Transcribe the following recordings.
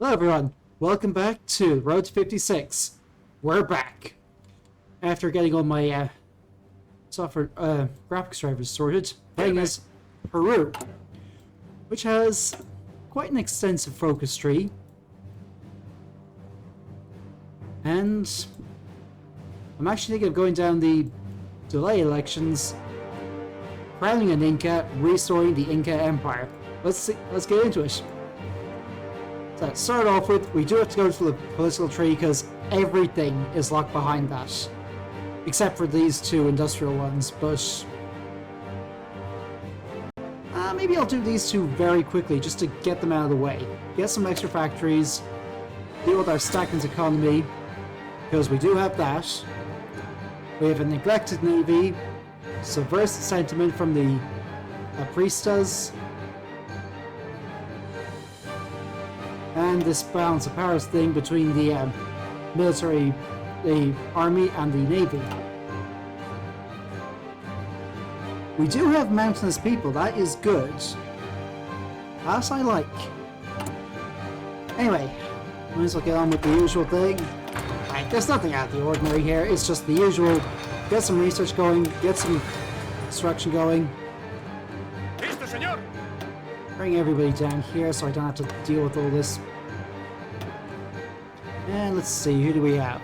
Hello everyone, welcome back to Road to 56. We're back. After getting all my software graphics drivers sorted, playing as Peru, which has quite an extensive focus tree. And I'm actually thinking of going down the delay elections, crowning an Inca, restoring the Inca Empire. Let's get into it. So to start off with, we do have to go to the political tree because everything is locked behind that. Except for these two industrial ones, but maybe I'll do these two very quickly just to get them out of the way. Get some extra factories, deal with our stagnant economy, because we do have that. We have a neglected navy, subversive sentiment from the priestas, and this balance of powers thing between the military, the army, and the navy. We do have mountainous people, that is good. That I like. Anyway, might as well get on with the usual thing. Right, there's nothing out of the ordinary here, it's just the usual. Get some research going, get some construction going. Listo, señor. Bring everybody down here so I don't have to deal with all this. And let's see, who do we have?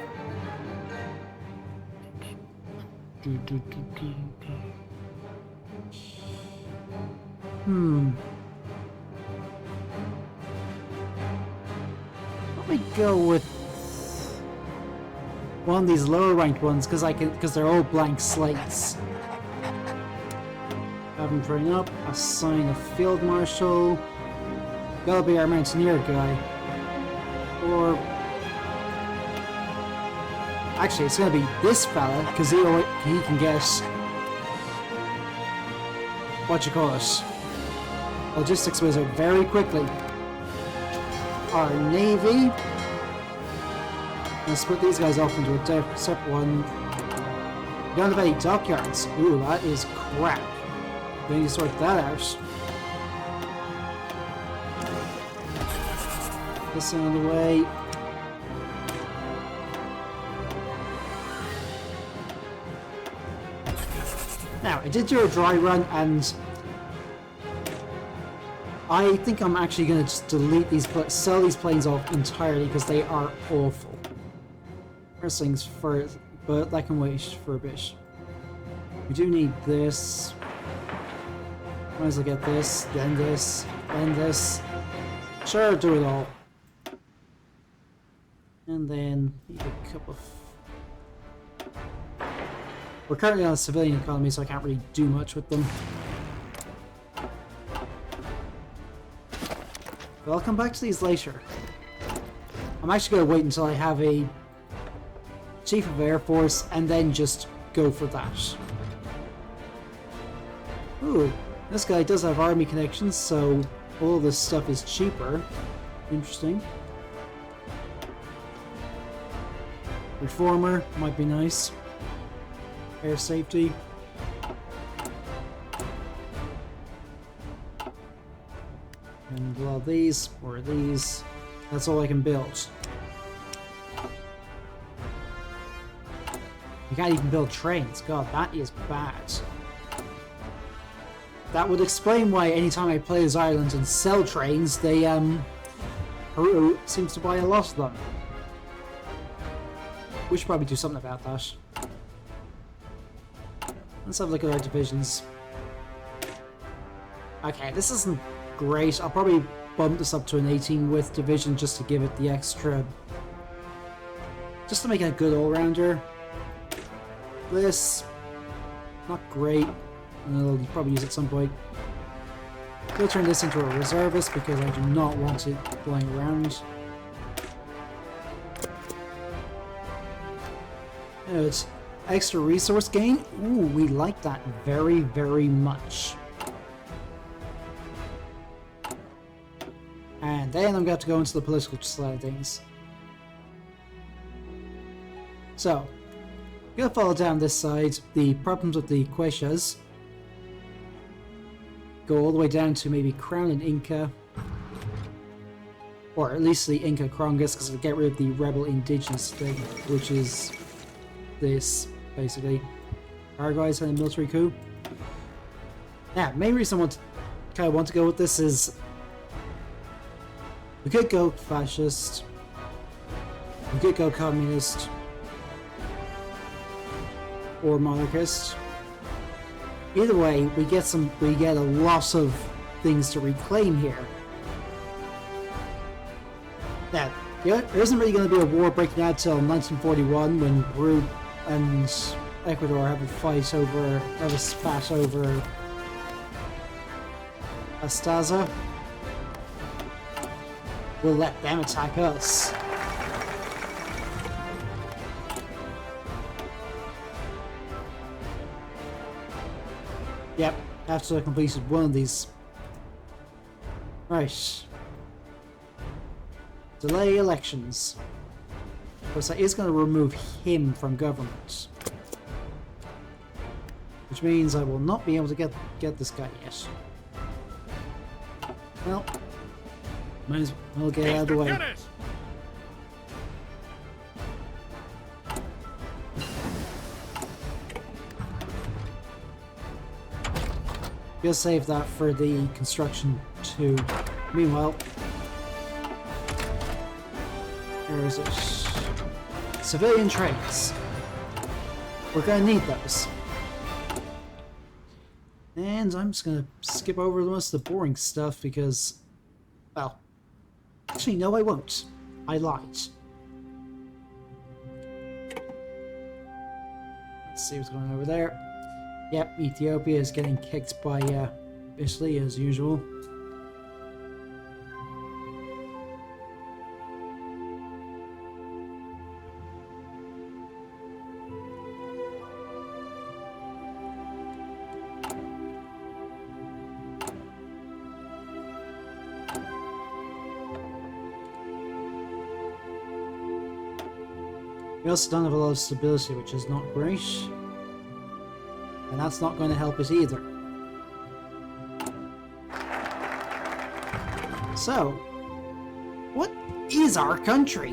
Let me go with one of these lower ranked ones because they're all blank slates. Have them train up, assign a field marshal. Gotta be our mountaineer guy. Or actually, it's gonna be this fella because he can get what you call it, logistics wizard very quickly. Our navy. Let's split these guys off into a separate one. We don't have any dockyards. Ooh, that is crap. We need to sort that out. This out of the way. Now, I did do a dry run, and I think I'm actually going to just delete these, sell these planes off entirely because they are awful. First things first, but that can wait for a bit. We do need this. Might as well get this, then this, then this. Sure, do it all. And then need a couple of... We're currently on a civilian economy, so I can't really do much with them. But I'll come back to these later. I'm actually going to wait until I have a Chief of Air Force and then just go for that. Ooh, this guy does have army connections, so all this stuff is cheaper. Interesting. Reformer might be nice. Air safety. And well, these or these. That's all I can build. You can't even build trains. God, that is bad. That would explain why anytime I play as Ireland and sell trains, they, Peru seems to buy a lot of them. We should probably do something about that. Let's have a look at our divisions. Okay, this isn't great. I'll probably bump this up to an 18 width division just to give it the extra... just to make it a good all-rounder. This, not great, and I'll probably use it at some point. We'll turn this into a reservist because I do not want it flying around. It's extra resource gain. Ooh, we like that very, very much. And then I'm going to go into the political side of things. So, I'm going to follow down this side. The problems with the Quechas go all the way down to maybe Crown and Inca. or at least the Inca Crongus, because it'll get rid of the rebel indigenous thing, which is this, basically. Paraguay's had a military coup. Yeah, main reason I kind of want to go with this is we could go fascist, we could go communist, or monarchist. Either way, we get a lot of things to reclaim here. Now, there isn't really going to be a war breaking out till 1941 when Peru and Ecuador have a spat over Astaza. We'll let them attack us. Yep, after I completed one of these. Right. Delay elections. Of course, that is going to remove him from government. Which means I will not be able to get this guy yet. Well, might as well get out of the way. We'll save that for the construction too. Meanwhile, where is it? Civilian trains. We're gonna need those. And I'm just gonna skip over the most of the boring stuff because, well, actually no I won't. I lied. Let's see what's going on over there. Yep, Ethiopia is getting kicked by Italy as usual. We also don't have a lot of stability, which is not great. And that's not going to help us either. So, what is our country?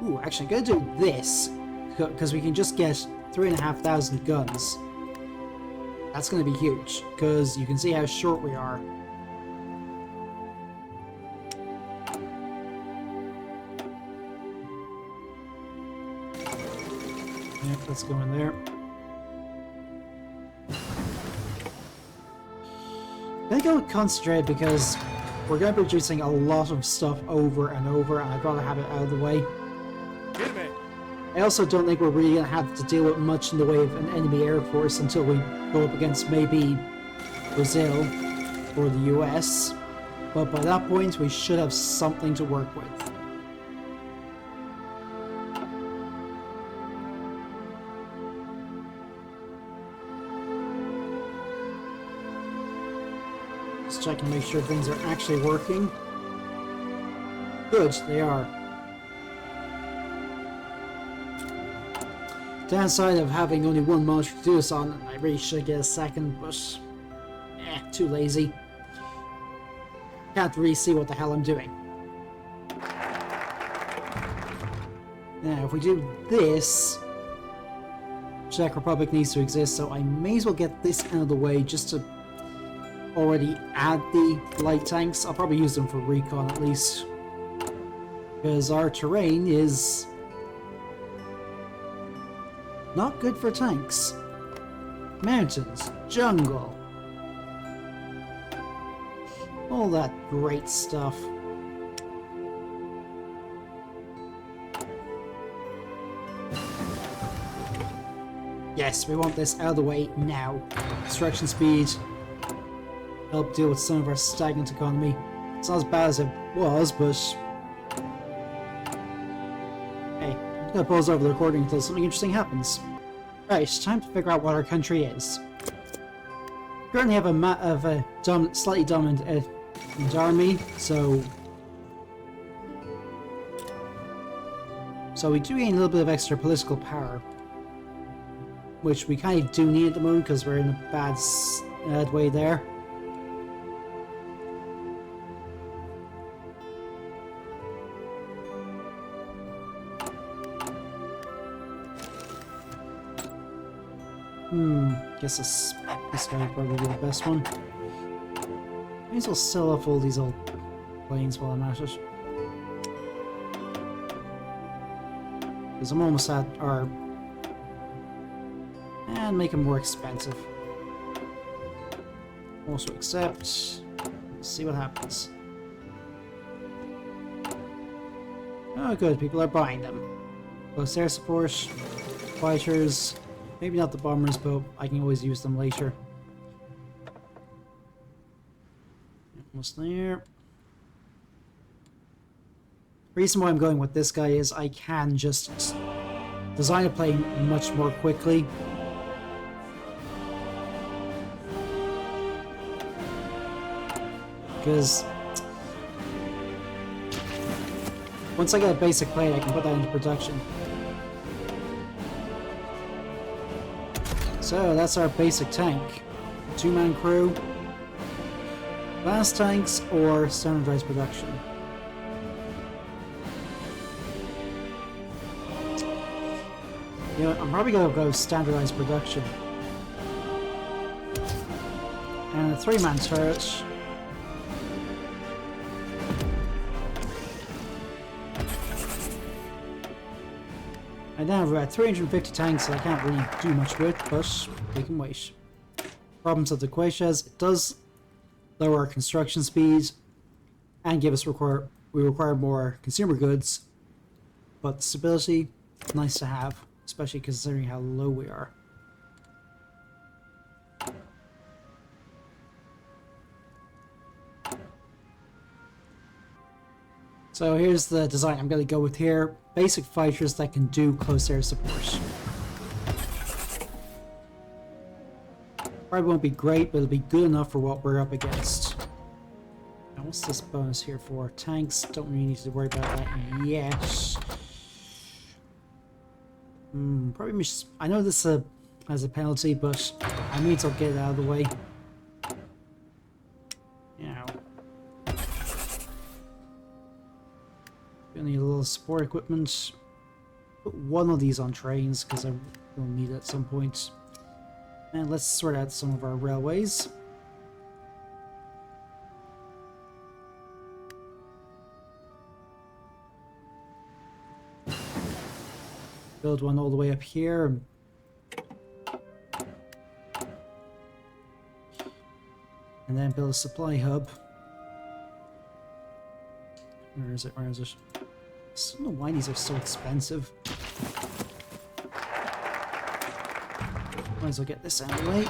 Ooh, actually I'm going to do this, because we can just get 3,500 guns. That's going to be huge, because you can see how short we are. Yep, let's go in there. I'm gonna go with concentrate because we're gonna be producing a lot of stuff over and over, and I'd rather have it out of the way. I also don't think we're really gonna have to deal with much in the way of an enemy air force until we go up against maybe Brazil or the US. But by that point, we should have something to work with. Just check and make sure things are actually working. Good, they are. Downside of having only one monitor to do this on, I really should get a second, but too lazy. Can't really see what the hell I'm doing. Now, if we do this, Czech Republic needs to exist, so I may as well get this out of the way just to already add the light tanks. I'll probably use them for recon at least, because our terrain is not good for tanks. Mountains, jungle, all that great stuff. Yes, we want this out of the way now. Construction speed. Help deal with some of our stagnant economy. It's not as bad as it was, but hey, I'm gonna pause over the recording until something interesting happens. Right, time to figure out what our country is. We currently have a slightly dominant army, so we do gain a little bit of extra political power, which we kind of do need at the moment because we're in a bad way there. Guess this guy would probably be the best one. May as well sell off all these old planes while I'm at it. Because I'm almost at our... And make them more expensive. Also accept. Let's see what happens. Oh good, people are buying them. Close air support, fighters, maybe not the bombers, but I can always use them later. Almost there. The reason why I'm going with this guy is I can just design a plane much more quickly. Because once I get a basic plane, I can put that into production. So that's our basic tank. 2-man crew, fast tanks, or standardized production. You know, I'm probably going to go standardized production. And a 3-man turret. I now have about 350 tanks that I can't really do much with, but they can wait. Problems of the Quaishas, it does lower our construction speed and give us we require more consumer goods, but stability, nice to have, especially considering how low we are. So here's the design I'm going to go with here. Basic fighters that can do close air support. Probably won't be great, but it'll be good enough for what we're up against. Now what's this bonus here for? Tanks, don't really need to worry about that yet. Probably I know this has a penalty, but I need to get it out of the way. Yeah. Gonna need a little support equipment. Put one of these on trains because I will need it at some point. And let's sort out some of our railways. Build one all the way up here. And then build a supply hub. Where is it? Where is it? I don't know why these are so expensive. Might as well get this out of the way.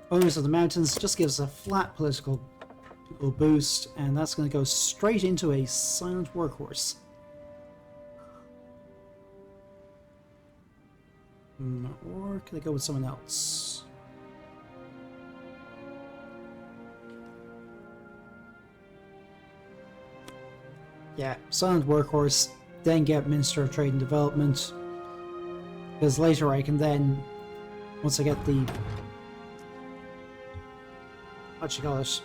Bonus of the mountains just gives a flat political boost, and that's going to go straight into a silent workhorse. Or could I go with someone else? Yeah, silent workhorse, then get Minister of Trade and Development. Because later I can then, once I get the, what you call it,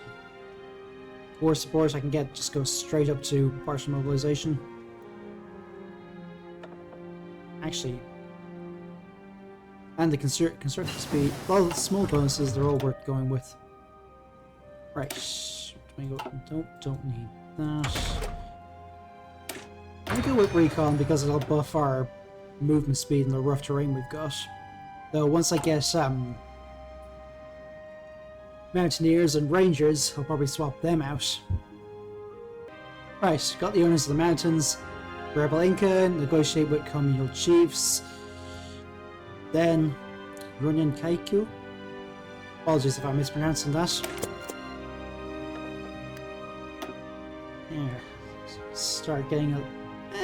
war support, I can just go straight up to partial mobilization. Actually, and the construction speed, well, the small bonuses, they're all worth going with. Right, don't need that. I'm gonna go with recon because it'll buff our movement speed in the rough terrain we've got. Though once I get mountaineers and rangers, I'll probably swap them out. Right, got the owners of the mountains. Rebel Inca, negotiate with communal chiefs. Then Runyan Kaiku. Apologies if I'm mispronouncing that. Yeah, start getting a...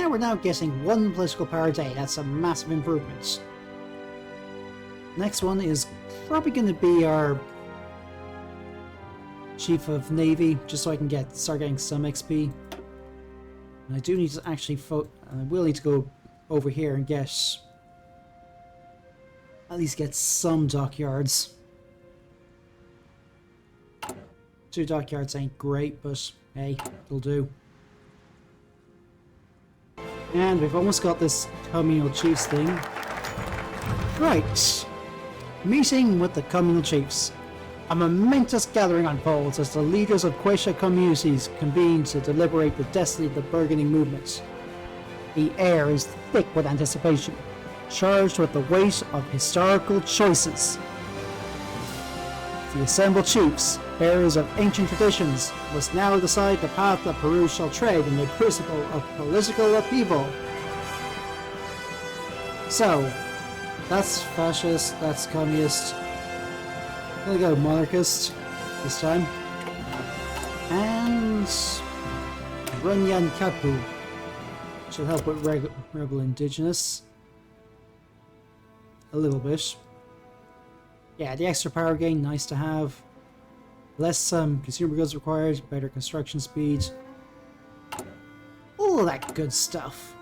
we're now getting 1 political power a day. That's a massive improvement. Next one is probably going to be our Chief of Navy, just so I can start getting some XP. And I do need to actually I will need to go over here and at least get some dockyards. 2 dockyards ain't great, but hey, it'll do. And we've almost got this communal chiefs thing. Right. Meeting with the communal chiefs. A momentous gathering unfolds as the leaders of Quechua communities convene to deliberate the destiny of the bargaining movement. The air is thick with anticipation, charged with the weight of historical choices. The assembled chiefs, bearers of ancient traditions, must now decide the path that Peru shall tread in the crucible of political upheaval. So, that's fascist, that's communist. I'm gonna go monarchist this time. And Runyan Kapu should help with rebel indigenous. A little bit. Yeah, the extra power gain, nice to have. Less consumer goods required, better construction speed. All that good stuff.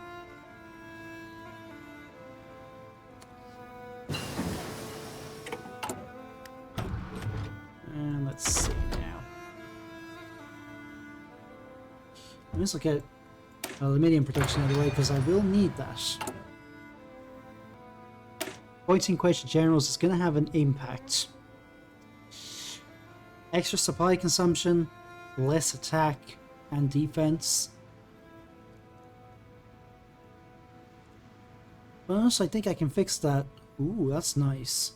And let's see now. Let's look at aluminium production out of the way because I will need that. Appointing Quechua generals is going to have an impact. Extra supply consumption, less attack and defense. But I think I can fix that. Ooh, that's nice.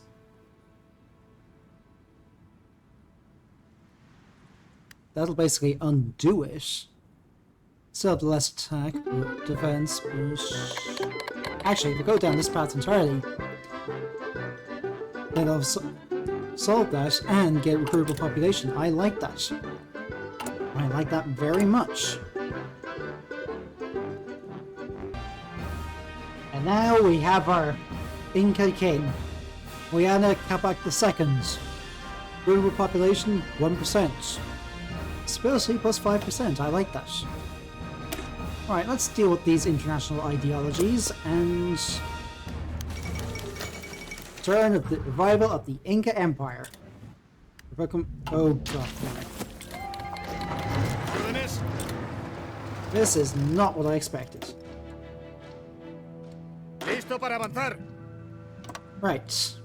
That'll basically undo it. Still have the less attack, but defense. But actually, if we go down this path entirely, then I'll solve that and get recruitable population. I like that. I like that very much. And now we have our Inca King, Huayna Capac II. Recruitable population 1%. Stability plus 5%. I like that. Alright, let's deal with these international ideologies and turn of the revival of the Inca Empire. Oh god. This is not what I expected. Listo para avanzar. Right.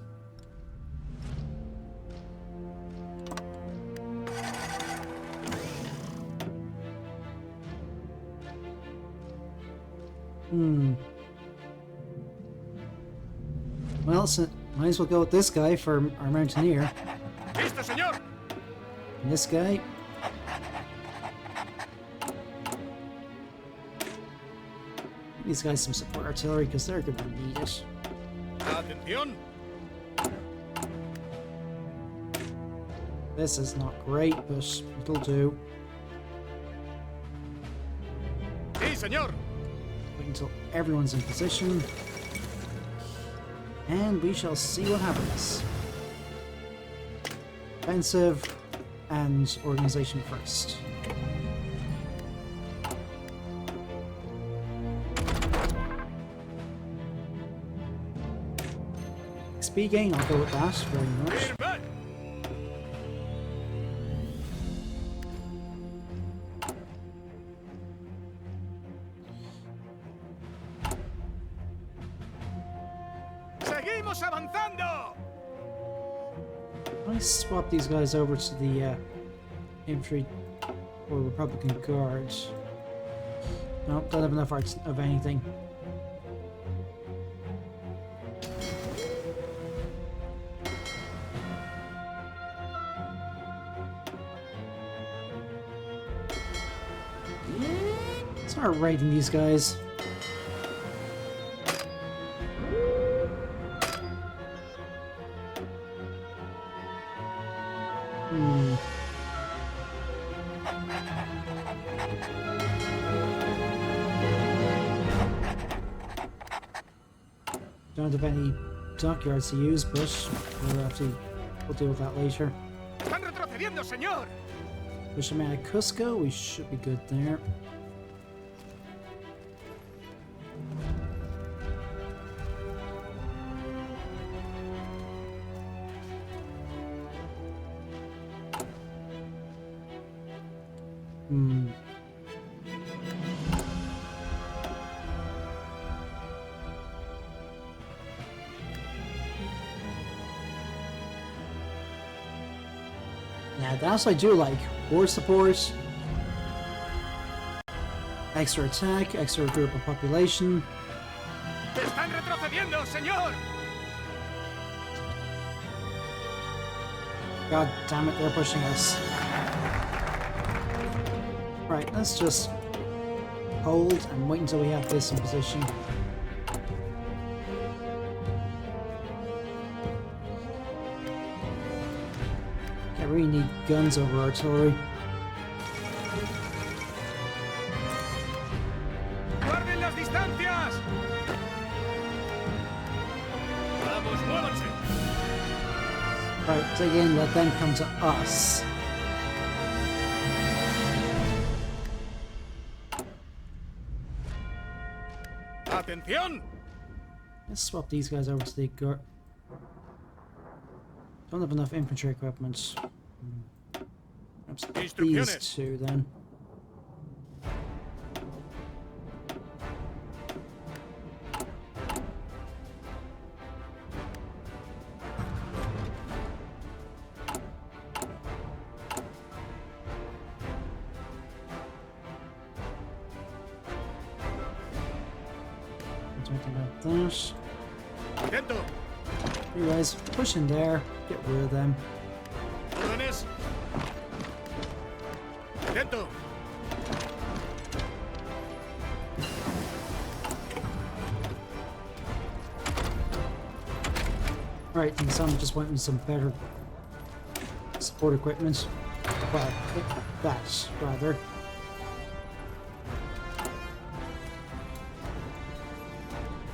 Well, so might as well go with this guy for our mountaineer. Listo, señor. And this guy. These guys some support artillery because they're going to need it. Atención. This is not great, but it'll do. Sí, señor. Wait until everyone's in position. And we shall see what happens. Offensive and organization first. XP gain, I'll go with that very much. Seguimos avanzando. I swap these guys over to the infantry or Republican Guards. No, don't have enough arts of anything. Start raiding these guys. Don't have any dockyards to use, but we'll deal with that later. Están retrocediendo, señor. Push them out of Cusco, we should be good there. Yeah, that's what I do like. War support. Extra attack, extra group of population. ¡Están retrocediendo, señor! God damn it, they're pushing us. Right, let's just hold and wait until we have this in position. I really need guns over artillery. ¡Guarden las distancias! ¡Vamos, muévanse! Right, again, let them come to us. ¡Atención! Let's swap these guys over to the guard. Don't have enough infantry equipment. Perhaps these Instrucciones. two then. Something like that. ¡Atento! You guys, push in there, get rid of them. ¡Órdenes! ¡Atento! Right, and some just went with some better support equipment. Well, that, rather.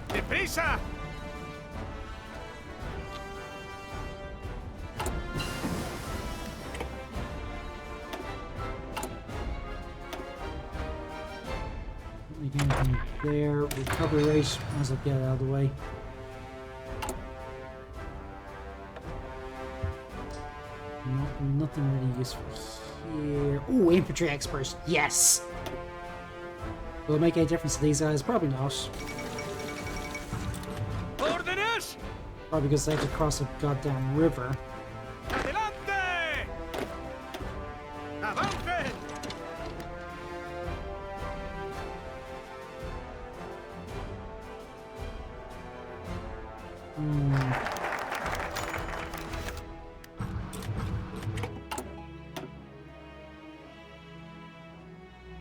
¡Deprisa! Anything there, recovery rate, might as well get it out of the way. Nothing really useful here. Ooh, infantry experts, yes! Will it make any difference to these guys? Probably not. ¡Órdenes! Probably because they have to cross a goddamn river. ¡Adelante! ¡Avancen!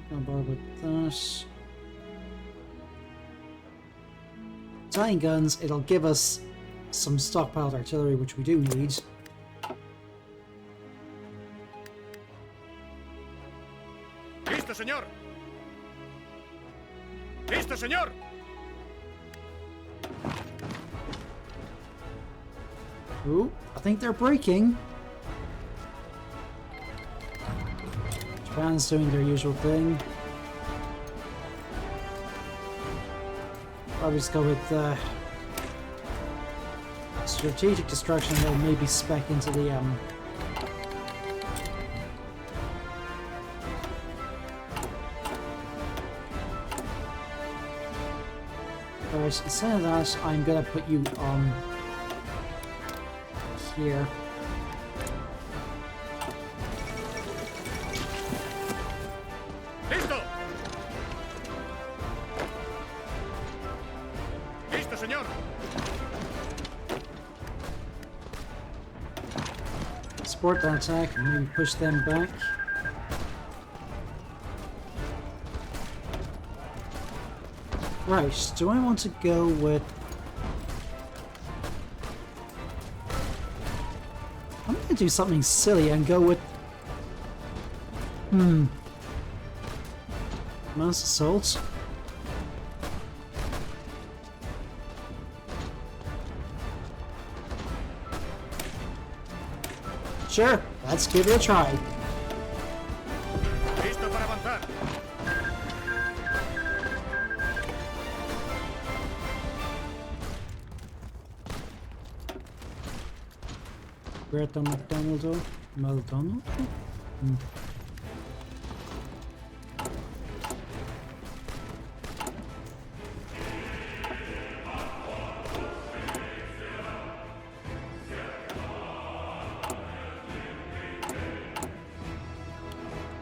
Gonna bother with that. Italian guns, it'll give us some stockpiled artillery, which we do need. ¡Listo, señor! ¡Listo, señor! Ooh, I think they're breaking. Japan's doing their usual thing. Probably just go with strategic destruction. They'll maybe spec into the Alright, instead of that, I'm gonna put you on here. ¡Listo! ¡Listo, señor! Support that attack and maybe push them back. Right, do I want to go with... I'm gonna do something silly and go with... Mass assault? Sure, let's give it a try. ¡Listo para avanzar! Greta McDonald? McDonald?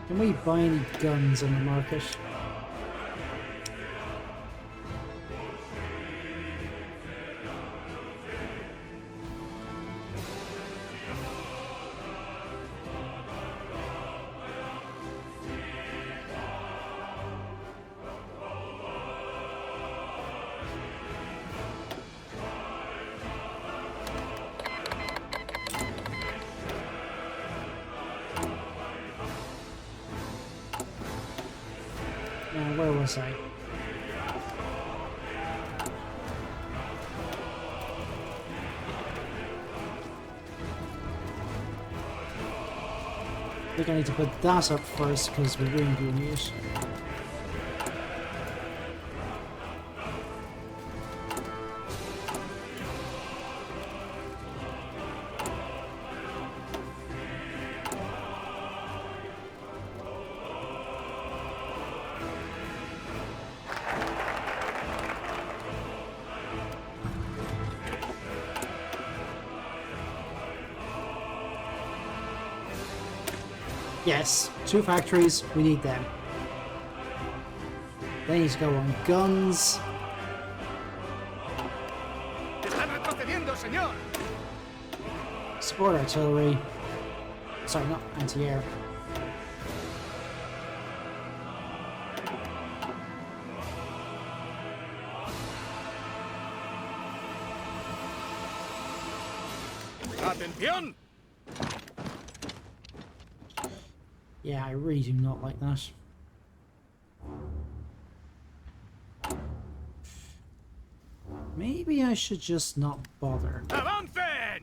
Can we buy any guns on the market? Where was I? I think I need to put that up first because we're really doing it. Yes, 2 factories, we need them. They need to go on guns. ¡Están retrocediendo, señor! Support artillery. Sorry, not anti-air. ¡Atención! Yeah, I really do not like that. Maybe I should just not bother. ¡Avancen!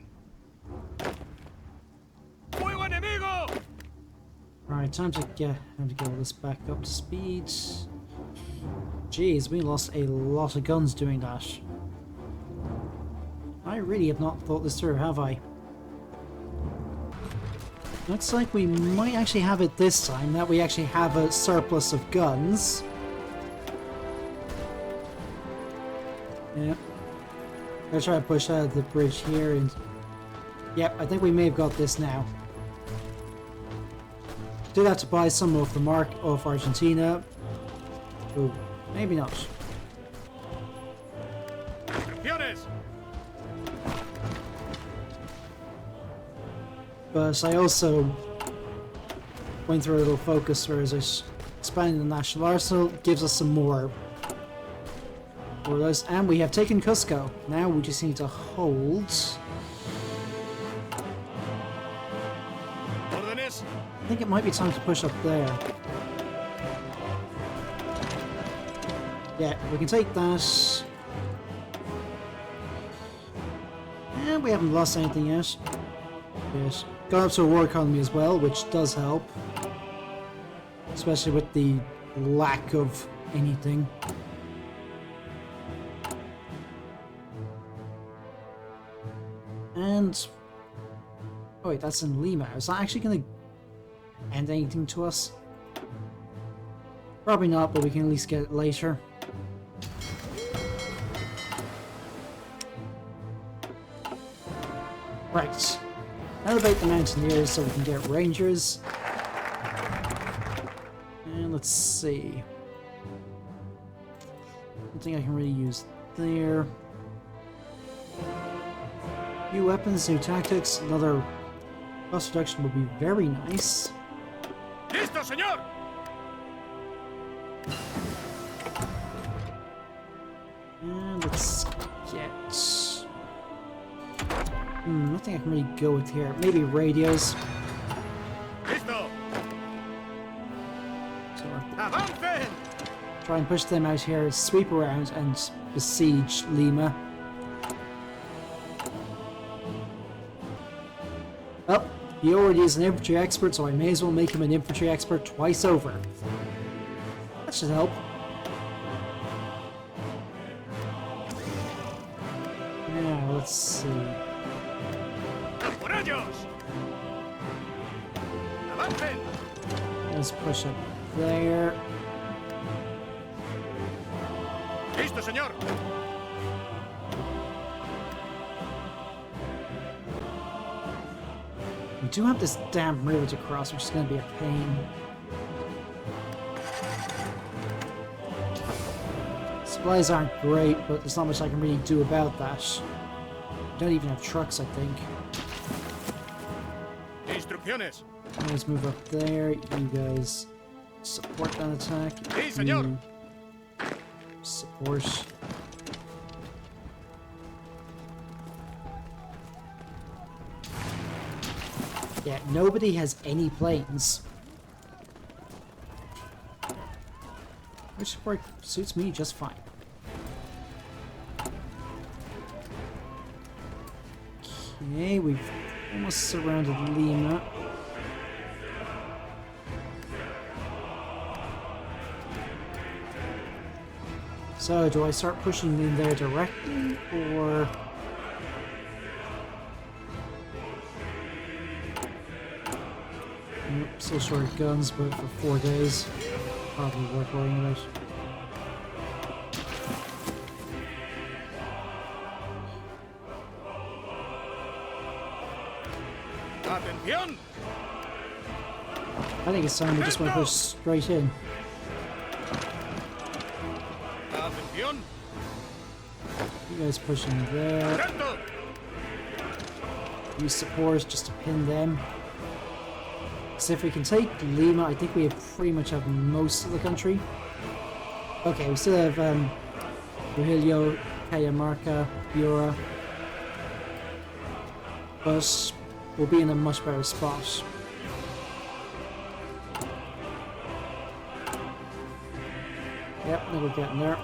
¡Fuego enemigo! Alright, time to get all this back up to speed. Jeez, we lost a lot of guns doing that. I really have not thought this through, have I? Looks like we might actually have it this time, that we actually have a surplus of guns. Yep. I'll try to push out of the bridge here and... Yep, I think we may have got this now. Did have to buy some of the mark of Argentina. Ooh, maybe not. But I also went through a little focus where as expanding the national arsenal gives us some more for those, and we have taken Cusco. Now we just need to hold. I think it might be time to push up there. Yeah, we can take that. And we haven't lost anything yet. Yes. Got up to a war economy as well, which does help. Especially with the lack of anything. And... oh wait, that's in Lima. Is that actually going to end anything to us? Probably not, but we can at least get it later. Right. Elevate the mountaineers so we can get rangers. And let's see. I don't think I can really use there. New weapons, new tactics, another cost reduction would be very nice. ¡Listo, señor! And let's get... nothing I can really go with here. Maybe radios. ¡Listo! So ¡Avancen! try and push them out here, sweep around and besiege Lima. Oh, he already is an infantry expert, so I may as well make him an infantry expert twice over. That should help. Now, let's see. ¡Por ellos! ¡Avancen! Let's push up there. ¡Listo, señor! We do have this damn river to cross, which is going to be a pain. Supplies aren't great, but there's not much I can really do about that. I don't even have trucks, I think. Instrucciones. Let's move up there. You guys support that attack. Sí, señor. You support. Yeah, nobody has any planes. Which work suits me just fine. Okay, we've almost surrounded Lima. So, do I start pushing in there directly, or... Nope, still short of guns, but for 4 days, probably worth worrying about. Atención. I think it's time we just want to push straight in. Atención. You guys pushing there. Atento. Use support just to pin them. Because if we can take Lima, I think we pretty much have most of the country. Okay, we still have Trujillo, Cajamarca, Piura. But we'll be in a much better spot. Yep, now we're getting there.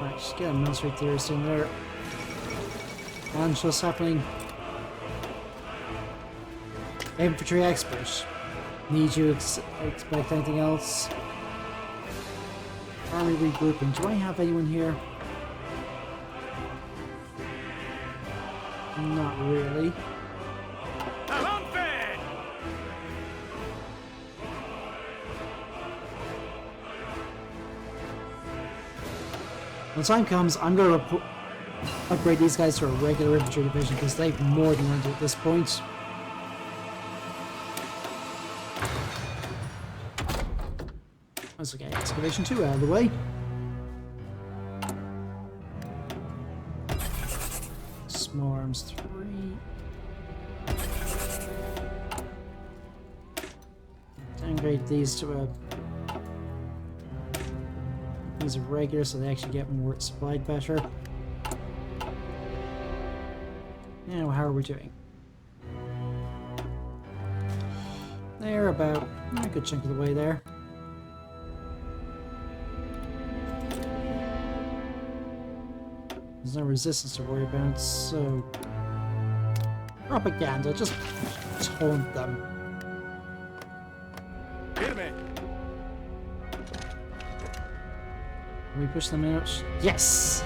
Right, just get a military theorist in there. And what's happening? Infantry expert. Need you expect anything else? Army regrouping. Do I have anyone here? Not really. Avance. When time comes, I'm going to upgrade these guys to a regular infantry division because they've more than earned it at this point. Let's get excavation 2 out of the way. Small arms 3. Downgrade these to a... These are regular, so they actually get more supplied better. Now, how are we doing? They're about a good chunk of the way there. There's no resistance to worry about, so... Propaganda, just taunt them. Firme. Can we push them out? Yes!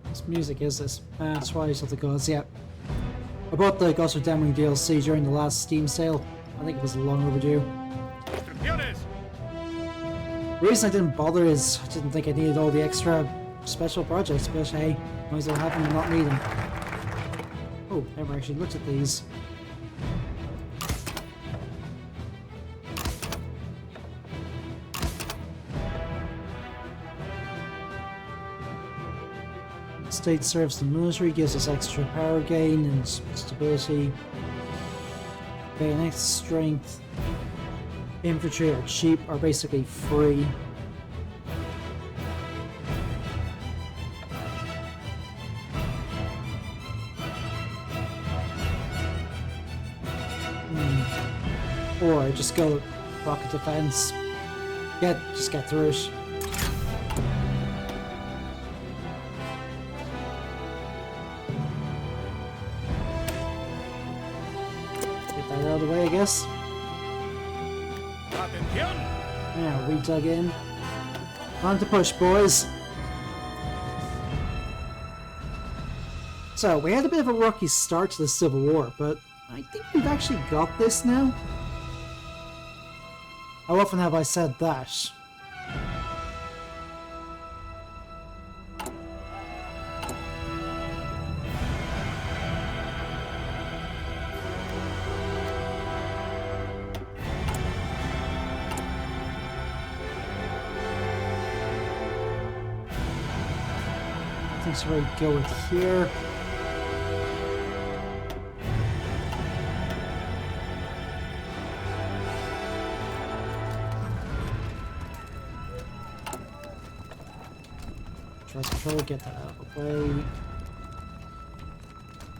What music is this? Twilight of the Gods, yeah. I bought the Gods of Dammering DLC during the last Steam sale. I think it was long overdue. Instrucciones. The reason I didn't bother is I didn't think I needed all the extra special projects, but hey, might as well have them and not need them. Oh, never actually looked at these. State serves the military, gives us extra power gain and stability. Bayonet strength. Infantry are cheap, are basically free. Or just go rocket defense. Just get through it. Get that out of the way, I guess. Atención. Now, we dug in. Time to push, boys. So, we had a bit of a rocky start to the Civil War, but I think we've actually got this now. How often have I said that? nothing to really go with here. Trust control, get that out of the way.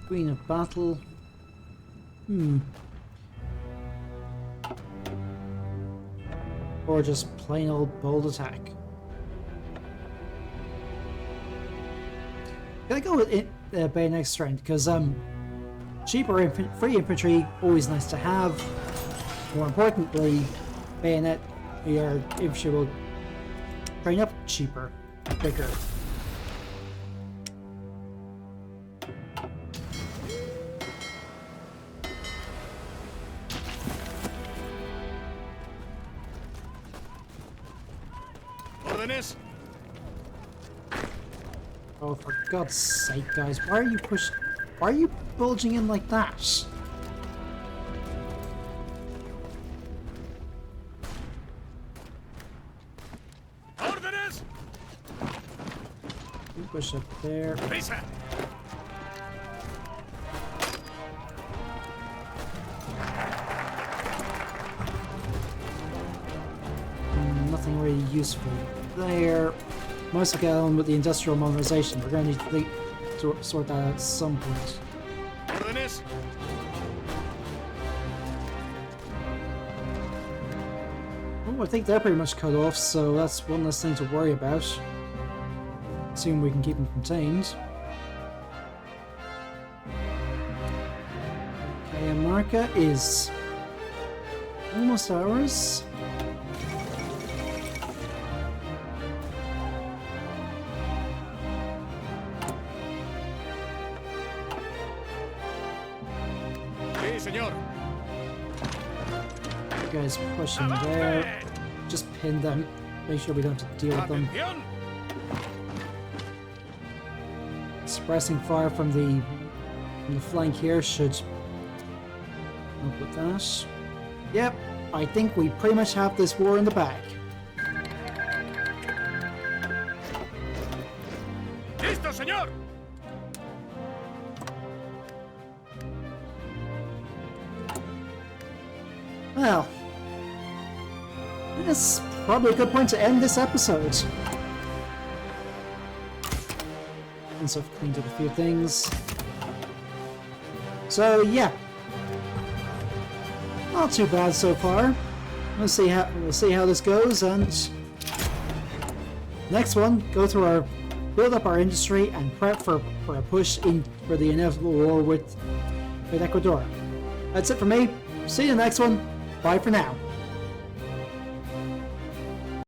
Queen of Battle. Or just plain old bold attack. Gonna go with bayonet strength because cheaper free infantry always nice to have. More importantly, bayonet your infantry will train up cheaper, quicker. Órdenes. Oh, for God's sake, guys, why are you bulging in like that? Órdenes. You push up there. Prisa. Nothing really useful there. Most of get on with the industrial modernization. We're going to need to sort that out at some point. Órdenes. Well, I think they're pretty much cut off, so that's one less thing to worry about. Assume we can keep them contained. Okay, America is almost ours. Sí, señor. You guys push in there. Just pin them. Make sure we don't have to deal with them. Atención. Suppressing fire from the flank here should help with that. Yep, I think we pretty much have this war in the bag. Listo, señor. Well, that's probably a good point to end this episode. Once I've cleaned up a few things. So yeah, not too bad so far. We'll see how this goes, and next one, build up our industry and prep for a push in for the inevitable war with Ecuador. That's it for me. See you in the next one. Bye for now.